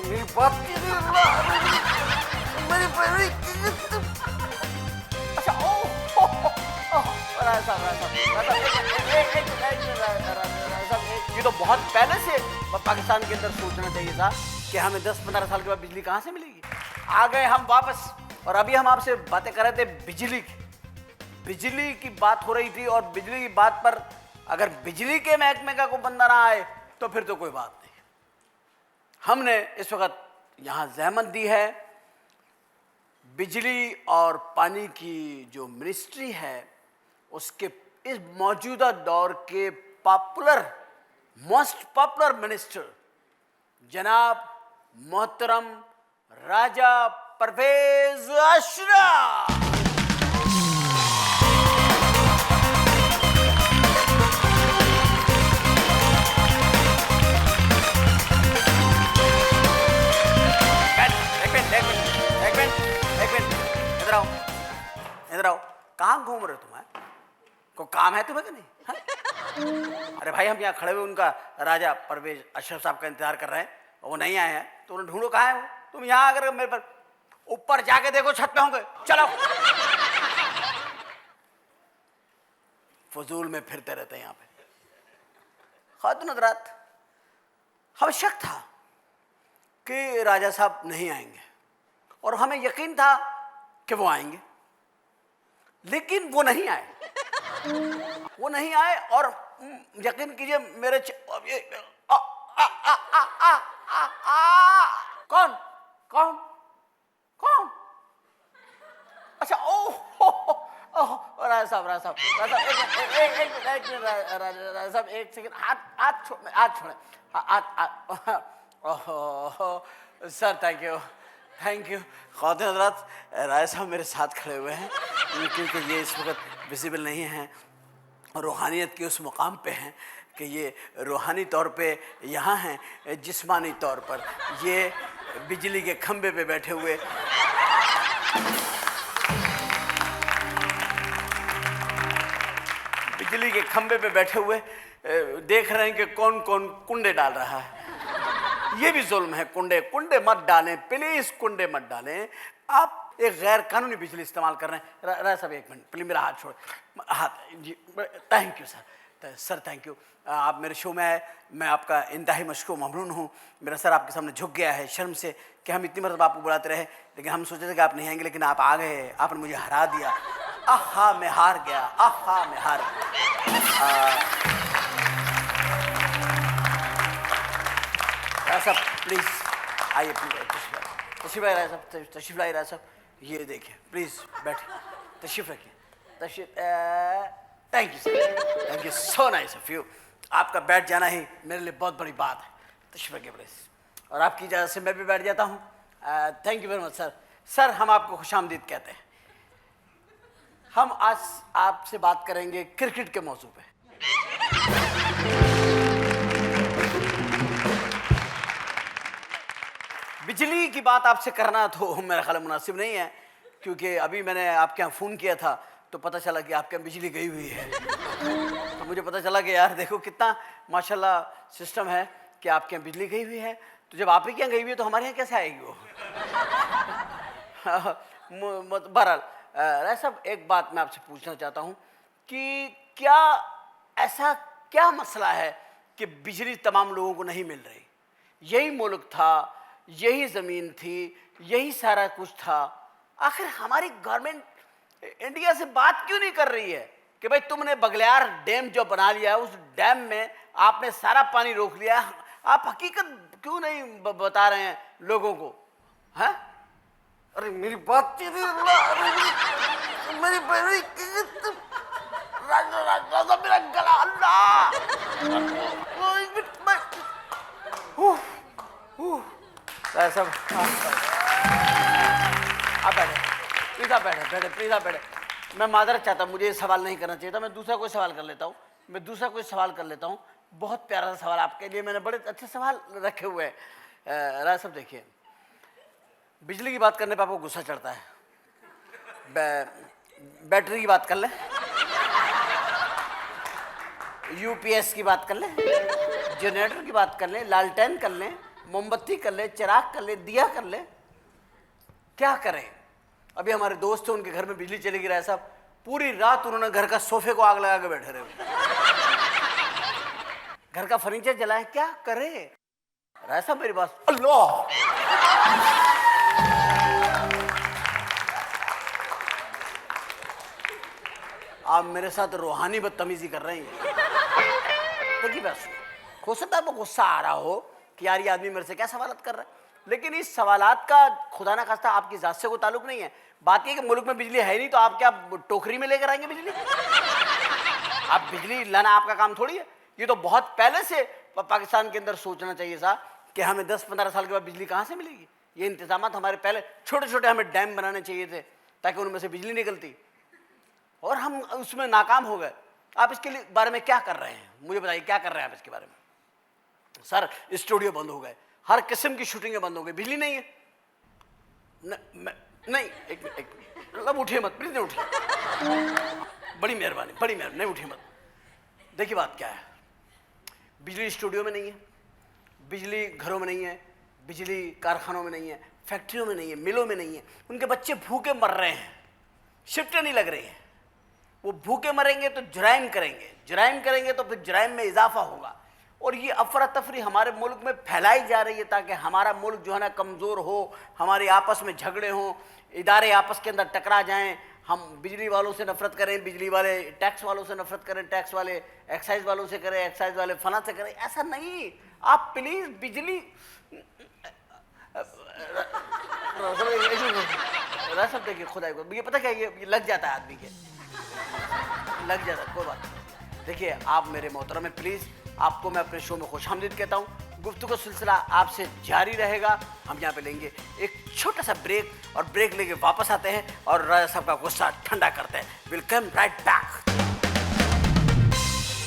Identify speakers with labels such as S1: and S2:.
S1: मेरी बात मेरी अच्छा ये तो बहुत पहले से पाकिस्तान के अंदर सोचना चाहिए था कि हमें 10-15 साल के बाद बिजली कहाँ से मिलेगी। आ गए हम वापस और अभी हम आपसे बातें कर रहे थे बिजली की बात हो रही थी और बिजली की बात पर अगर बिजली के महकमे का कोई बंदा ना आए तो फिर तो कोई बात नहीं। हमने इस वक्त यहाँ ज़हमत दी है बिजली और पानी की जो मिनिस्ट्री है उसके इस मौजूदा दौर के मोस्ट पॉपुलर मिनिस्टर जनाब मोहतरम राजा परवेज अशरफ। इधर आओ कहाँ घूम रहे हो तुम? को काम है तुम्हें कि नहीं है? अरे भाई हम यहाँ खड़े हुए उनका राजा परवेज अशरफ साहब का इंतजार कर रहे हैं और वो नहीं आए हैं तो उन्हें ढूंढो कहाँ है वो। तुम यहाँ अगर मेरे पर ऊपर जाके देखो छत पे होंगे। चलो फजूल में फिरते रहते हैं यहाँ पे। खातून हज़रात हमें शक था कि राजा साहब नहीं आएंगे और हमें यकीन था कि वो आएंगे लेकिन वो नहीं आए। और यकीन कीजिए मेरे कौन कौन कौन अच्छा राजा साहब एक सेकंड हाथ छोड़े सर थैंक यू खातिन हज़रात राय साहब मेरे साथ खड़े हुए हैं क्योंकि ये इस वक्त विजिबल नहीं हैं रूहानियत के उस मुकाम पे हैं कि ये रूहानी तौर पे यहाँ हैं, जिस्मानी तौर पर ये बिजली के खंबे पे बैठे हुए देख रहे हैं कि कौन कौन कुंडे डाल रहा है। ये भी जुल्म है। कुंडे मत डालें प्लीज, कुंडे मत डालें। आप एक गैर कानूनी बिजली इस्तेमाल कर रहे हैं। राय साहब एक मिनट प्लीज मेरा हाथ छोड़। हाथ जी thank you sir thank you. आप मेरे शो में आए, मैं आपका इंतहाई मशकूर ममनून हूँ। मेरा सर आपके सामने झुक गया है शर्म से कि हम इतनी मरतबा आपको बुलाते रहे लेकिन हम सोचे थे कि आप नहीं आएंगे लेकिन आप आ गए, आपने मुझे हरा दिया। आहा मैं हार गया। राय साहब प्लीज आइए तशरीफ लाइए राय साहब ये देखिए प्लीज बैठिए तशरीफ रखिए thank you so nice of you. आपका बैठ जाना ही मेरे लिए बहुत बड़ी बात है। तशरीफ रखिए प्लीज और आपकी इजाज़त से मैं भी बैठ जाता हूँ। Thank you very much sir हम आपको खुशामदीद कहते हैं। हम आज आपसे बात करेंगे क्रिकेट के मौजू पे। बिजली की बात आपसे करना तो मेरा ख्याल मुनासिब नहीं है क्योंकि अभी मैंने आपके यहाँ फ़ोन किया था तो पता चला कि आपके यहाँ बिजली गई हुई है। तो मुझे पता चला कि यार देखो कितना माशाल्लाह सिस्टम है कि आपके यहाँ बिजली गई हुई है। तो जब आप ही के यहाँ गई हुई है तो हमारे यहाँ कैसे आएगी वो? बहरहाल राय साहब एक बात मैं आपसे पूछना चाहता हूँ कि ऐसा क्या मसला है कि बिजली तमाम लोगों को नहीं मिल रही? यही मुल्क था, यही ज़मीन थी, यही सारा कुछ था। आखिर हमारी गवर्नमेंट इंडिया से बात क्यों नहीं कर रही है कि भाई तुमने बगलियार डैम जो बना लिया है उस डैम में आपने सारा पानी रोक लिया। आप हकीकत क्यों नहीं बता रहे हैं लोगों को? हैं? अरे मेरी बात मेरी मेरा गला अल्लाह सब आप बैठे प्लीज आप बैठे। मैं माजरत चाहता हूँ, मुझे ये सवाल नहीं करना चाहिए था। मैं दूसरा कोई सवाल कर लेता हूँ। बहुत प्यारा सा सवाल आपके लिए मैंने बड़े अच्छे सवाल रखे हुए हैं। राय साहब देखिए बिजली की बात करने पर आपको गुस्सा चढ़ता है। बैटरी की बात कर लें, यूपीएस की बात कर लें, जनरेटर की बात कर लें, लालटेन कर लें, मोमबत्ती कर ले, चिराग कर ले, दिया कर ले, क्या करें? अभी हमारे दोस्त हैं, उनके घर में बिजली चली गई, राय साहब पूरी रात उन्होंने घर का सोफे को आग लगा के बैठे रहे, घर का फर्नीचर जलाए, क्या करे? राय साहब मेरी बात, अल्लाह, आप मेरे साथ रूहानी बदतमीजी कर रहे हैं। देखिए बस, हो सकता है आपको गुस्सा आ रहा हो कि यार ये आदमी मेरे से क्या सवालत कर रहा है, लेकिन इस सवालात का खुदा ना खास्ता आपकी जात से कोई ताल्लुक नहीं है। बाकी के मुल्क में बिजली है नहीं तो आप क्या टोकरी में लेकर आएंगे बिजली? आप बिजली लाना आपका काम थोड़ी है। ये तो बहुत पहले से पाकिस्तान के अंदर सोचना चाहिए था कि हमें 10-15 साल के बाद बिजली कहाँ से मिलेगी। ये इंतजाम हमारे पहले छोटे छोटे हमें डैम बनाने चाहिए थे ताकि उनमें से बिजली निकलती, और हम उसमें नाकाम हो गए। आप इसके लिए बारे में क्या कर रहे हैं, मुझे बताइए, क्या कर रहे हैं आप इसके बारे में? सर स्टूडियो बंद हो गए, हर किस्म की शूटिंगें बंद हो गई, बिजली नहीं है। नहीं, एक मतलब उठिए मत प्लीज, नहीं उठिए, बड़ी मेहरबानी, बड़ी मेहरबानी, नहीं उठिए मत। देखिए बात क्या है, बिजली स्टूडियो में नहीं है, बिजली घरों में नहीं है, बिजली कारखानों में नहीं है, फैक्ट्रियों में नहीं है, मिलों में नहीं है। उनके बच्चे भूखे मर रहे हैं, शिफ्टें नहीं लग रही हैं। वो भूखे मरेंगे तो जुराइम करेंगे, जुराइम करेंगे तो फिर जुराइम में इजाफा होगा, और ये अफरा तफरी हमारे मुल्क में फैलाई जा रही है ताकि हमारा मुल्क जो है ना कमज़ोर हो, हमारे आपस में झगड़े हों, इदारे आपस के अंदर टकरा जाएं, हम बिजली वालों से नफरत करें, बिजली वाले टैक्स वालों से नफरत करें, टैक्स वाले एक्साइज वालों से करें, एक्साइज वाले फला से करें। ऐसा नहीं, आप प्लीज़ बिजली सब देखिए, खुदा को ये पता क्या, ये लग जाता है आदमी के, लग जाता है, कोई बात नहीं। देखिए आप मेरे मोहतरम में, प्लीज़ आपको मैं अपने शो में खुशामदीद कहता हूँ। गुफ्तगू सिलसिला आपसे जारी रहेगा। हम यहाँ पे लेंगे एक छोटा सा ब्रेक, और ब्रेक लेके वापस आते हैं और राजा साहब का गुस्सा ठंडा करते हैं। Will come right back.